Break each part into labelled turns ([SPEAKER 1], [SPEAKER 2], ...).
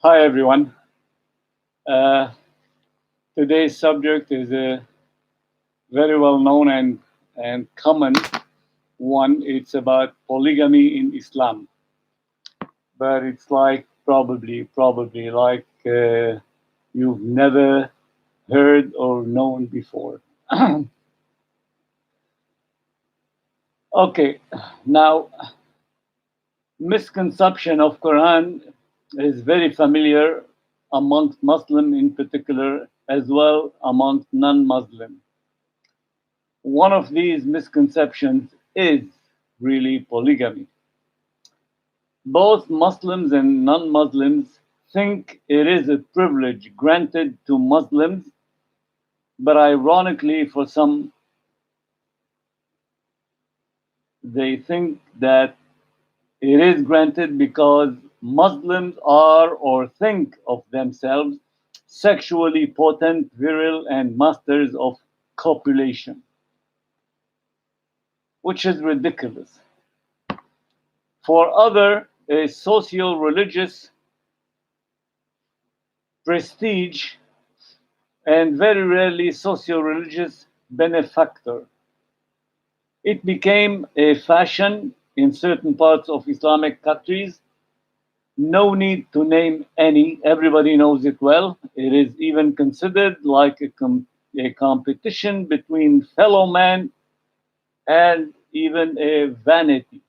[SPEAKER 1] Hi everyone. Uh, Today's subject is a very well known and common one. It's about polygamy in Islam, but it's like probably like you've never heard or known before. Okay, now misconception of Quran is very familiar amongst Muslim in particular, as well amongst non-Muslim. One of these misconceptions is really polygamy. Both Muslims and non-Muslims think it is a privilege granted to Muslims, but ironically for some, they think that it is granted because Muslims are or think of themselves sexually potent, virile, and masters of copulation, which is ridiculous. For other, a socio-religious prestige and very rarely socio-religious benefactor. It became a fashion in certain parts of Islamic countries. No need to name any, everybody knows it well. It is even considered like a competition between fellow man and even a vanity.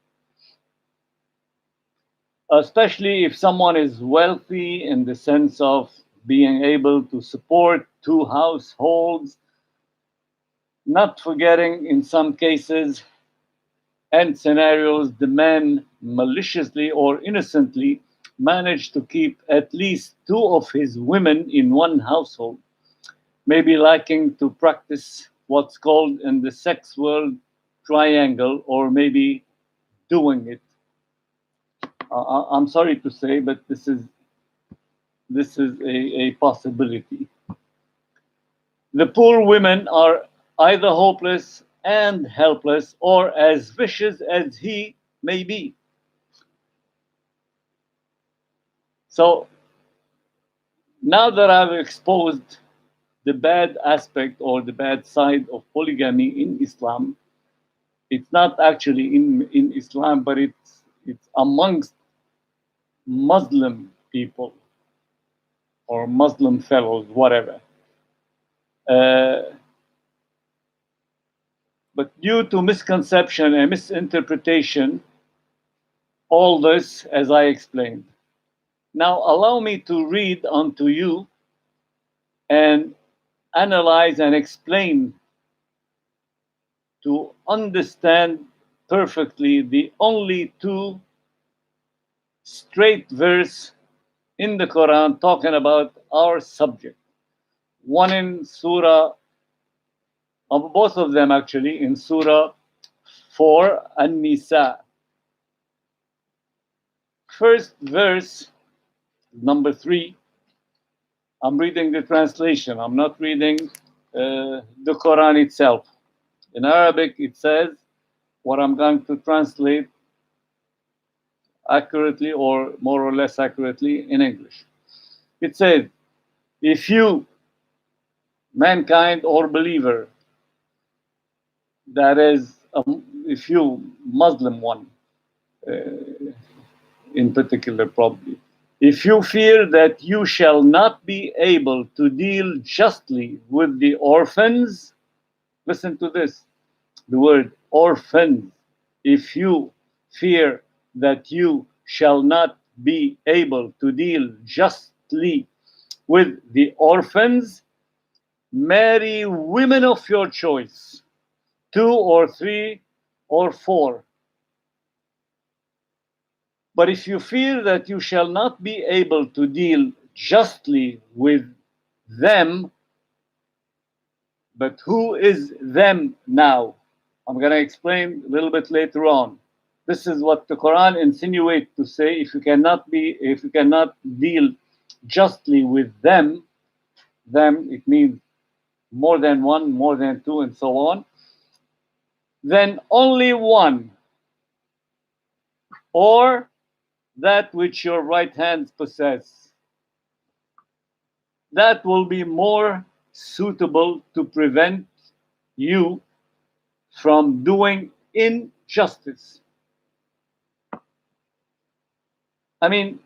[SPEAKER 1] Especially if someone is wealthy in the sense of being able to support two households, not forgetting in some cases and scenarios the man maliciously or innocently managed to keep at least two of his women in one household, maybe liking to practice what's called in the sex world triangle, or maybe doing it. I'm sorry to say, but this is a possibility. The poor women are either hopeless and helpless or as vicious as he may be. So now that I've exposed the bad aspect or the bad side of polygamy in Islam, it's not actually in Islam, but it's amongst Muslim people or Muslim fellows, whatever. But due to misconception and misinterpretation, all this, as I explained. Now, allow me to read unto you and analyze and explain to understand perfectly the only two straight verse in the Quran talking about our subject. One in Surah, both of them actually, in Surah 4 An-Nisa. First verse, number 3. I'm reading the translation. I'm not reading the Quran itself. In Arabic, it says what I'm going to translate accurately or more or less accurately in English. It says, if you, mankind or believer, that is, if you, Muslim one in particular, probably, if you fear that you shall not be able to deal justly with the orphans, listen to this, the word orphans. If you fear that you shall not be able to deal justly with the orphans, marry women of your choice, 2 or 3 or 4. But if you fear that you shall not be able to deal justly with them, but who is them now? I'm going to explain a little bit later on. This is what the Quran insinuates to say: if you cannot deal justly with them, it means more than one, more than two, and so on, then only one, or that which your right hands possess. that will be more suitable to prevent you from doing injustice. I mean,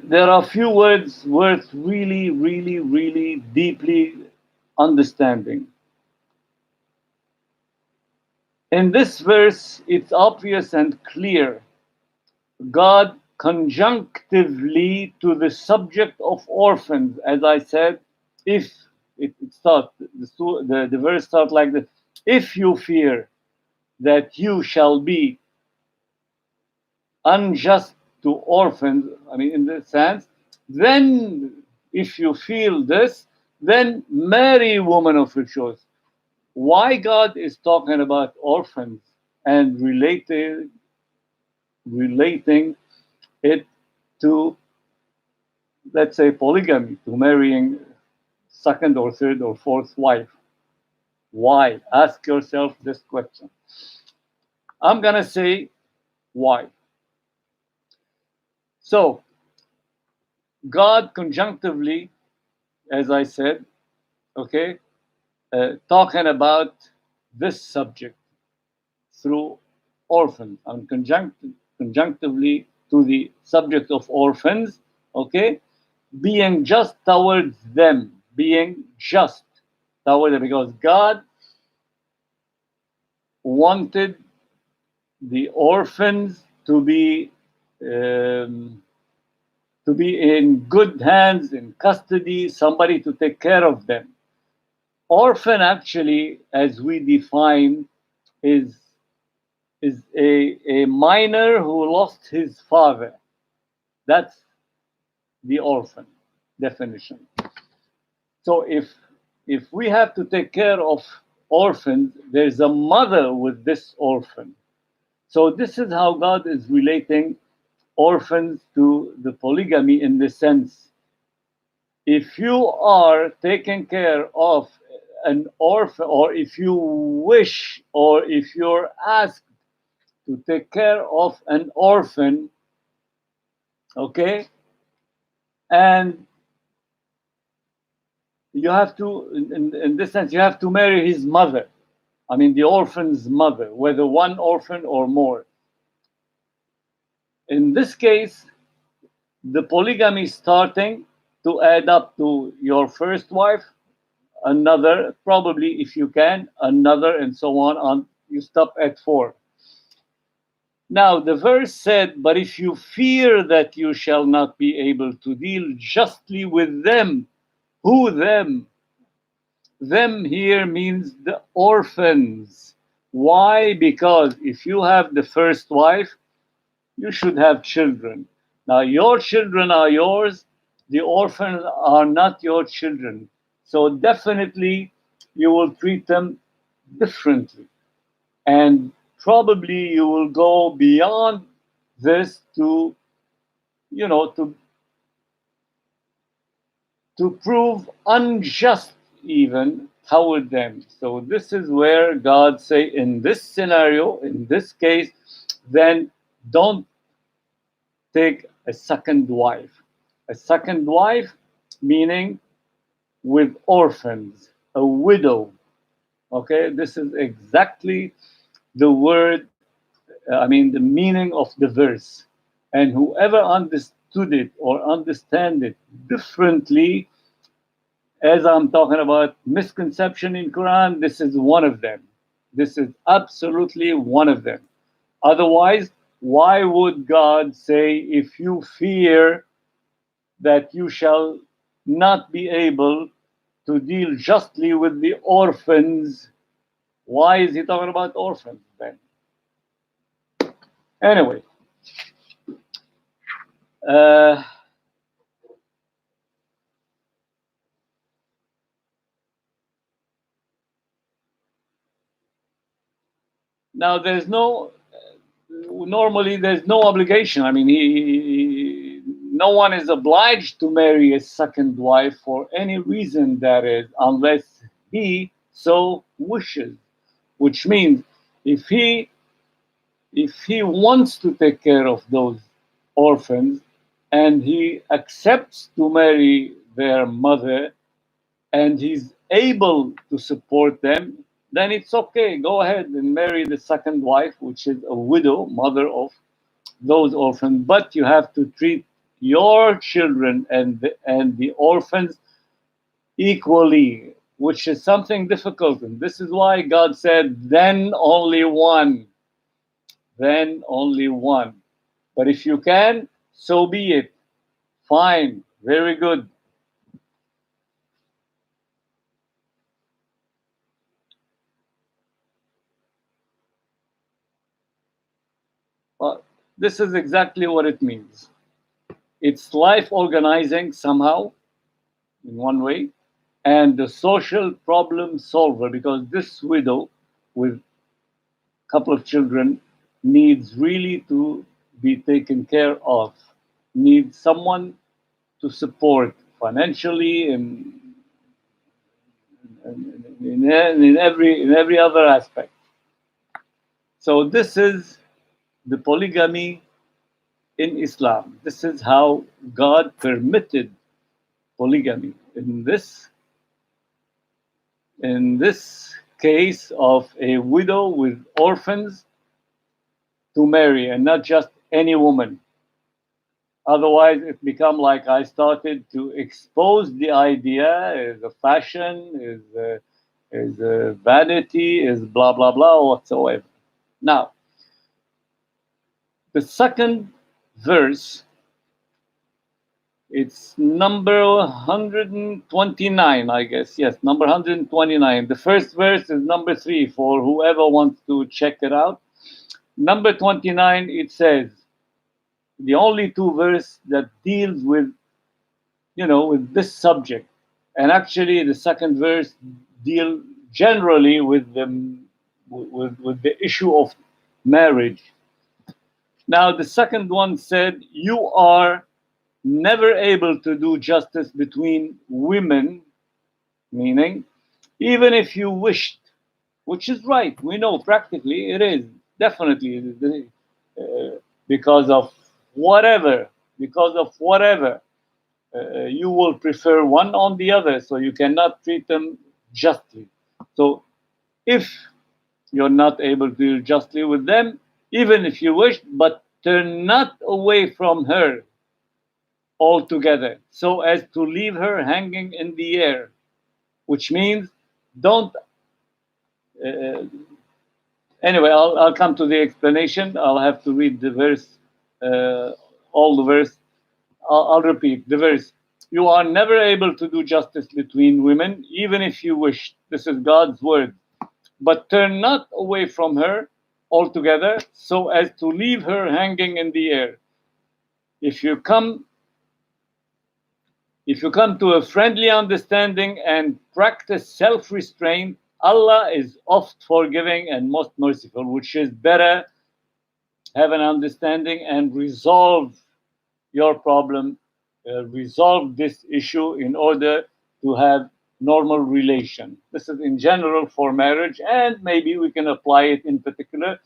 [SPEAKER 1] there are a few words worth really, really, really deeply understanding. In this verse, it's obvious and clear. God conjunctively to the subject of orphans, as I said, if it starts, the verse starts like this: if you fear that you shall be unjust to orphans, I mean, in this sense, then if you feel this, then marry woman of your choice. Why God is talking about orphans and relating it to, let's say, polygamy, to marrying second or third or fourth wife? Why? Ask yourself this question. I'm gonna say why. So God conjunctively, as I said, okay, talking about this subject through orphans, and conjunctively to the subject of orphans, okay, being just towards them, being just toward them, because God wanted the orphans um, to be in good hands, in custody, somebody to take care of them. Orphan, actually, as we define, is a minor who lost his father. That's the orphan definition. So if we have to take care of orphans, there's a mother with this orphan. So this is how God is relating orphans to the polygamy, in the sense, if you are taking care of an orphan, or if you wish, or if you're asked to take care of an orphan, okay, and you have to, in this sense, you have to marry his mother. I mean, the orphan's mother, whether one orphan or more. In this case, the polygamy is starting to add up to your first wife, another, probably if you can, another, and so on. You stop at 4. Now, the verse said, but if you fear that you shall not be able to deal justly with them. Who them? Them here means the orphans. Why? Because if you have the first wife, you should have children. Now, your children are yours, the orphans are not your children. So, definitely, you will treat them differently. And probably you will go beyond this to, you know, to prove unjust even toward them. So this is where God say, in this scenario, in this case, then don't take a second wife. A second wife meaning with orphans, a widow. Okay, this is exactly the word, I mean, the meaning of the verse. And whoever understood it or understand it differently, as I'm talking about misconception in Quran, this is one of them. This is absolutely one of them. Otherwise, why would God say, if you fear that you shall not be able to deal justly with the orphans? Why is he talking about orphans then? Anyway, uh, now there's no, normally there's no obligation. I mean, no one is obliged to marry a second wife for any reason, that is, unless he so wishes. Which means, if he wants to take care of those orphans, and he accepts to marry their mother and he's able to support them, then it's okay. Go ahead and marry the second wife, which is a widow, mother of those orphans. But you have to treat your children and the orphans equally, which is something difficult. And this is why God said, then only one. Then only one. But if you can, so be it. Fine. Very good. Well, this is exactly what it means. It's life organizing somehow, in one way, and the social problem solver, because this widow with a couple of children needs really to be taken care of, needs someone to support financially and in every other aspect. So this is the polygamy in Islam. This is how God permitted polygamy. In this case of a widow with orphans to marry, and not just any woman. Otherwise, it become like I started to expose the idea is a fashion, is a vanity, is blah blah blah whatsoever. Now, the second verse, it's number 129, I guess. Yes, number 129. The first verse is number 3 for whoever wants to check it out. Number 29, it says, the only two verse that deals with, with this subject. And actually, the second verse deal generally with the issue of marriage. Now, the second one said, you are never able to do justice between women, meaning, even if you wished, which is right. We know practically it is, definitely, because of whatever, you will prefer one on the other, so you cannot treat them justly. So if you're not able to deal justly with them, even if you wish, but turn not away from her altogether, so as to leave her hanging in the air, which means don't. Anyway, I'll come to the explanation. I'll have to read the verse, all the verse. I'll repeat the verse. You are never able to do justice between women, even if you wish. This is God's word. But turn not away from her altogether, so as to leave her hanging in the air. If you come to a friendly understanding and practice self-restraint, Allah is oft forgiving and most merciful, which is better. Have an understanding and resolve your problem, resolve this issue in order to have normal relation. This is in general for marriage, and maybe we can apply it in particular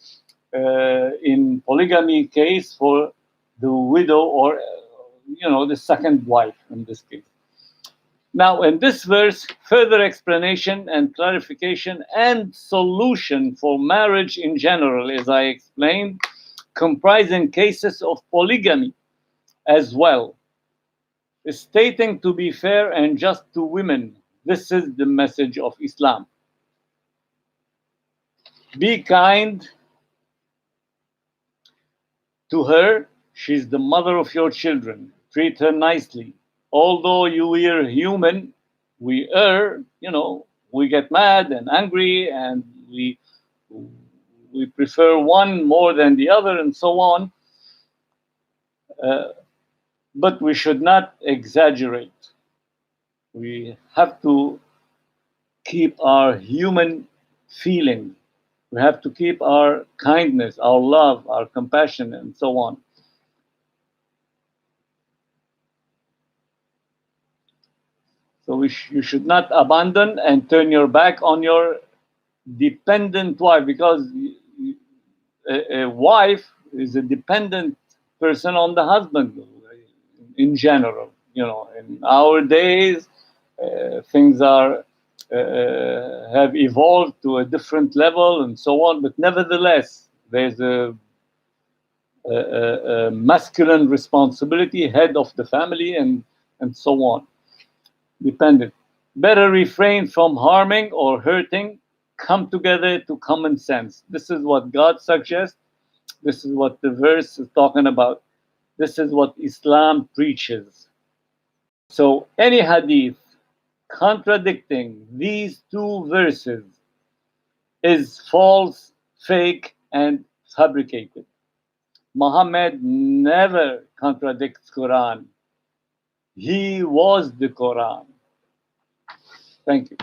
[SPEAKER 1] in polygamy case for the widow or the second wife in this case. Now, in this verse, further explanation and clarification and solution for marriage in general, as I explained, comprising cases of polygamy as well, stating to be fair and just to women. This is the message of Islam. Be kind to her. She's the mother of your children. Treat her nicely. Although we are human, we err, we get mad and angry, and we prefer one more than the other, and so on. But we should not exaggerate. We have to keep our human feeling. We have to keep our kindness, our love, our compassion, and so on. So you should not abandon and turn your back on your dependent wife, because a wife is a dependent person on the husband in general. in our days, things are have evolved to a different level and so on. But nevertheless, there's a masculine responsibility, head of the family, and so on. Dependent. Better refrain from harming or hurting. Come together to common sense. This is what God suggests. This is what the verse is talking about. This is what Islam preaches. So any hadith contradicting these two verses is false, fake, and fabricated. Muhammad never contradicts Quran. He was the Quran. Thank you.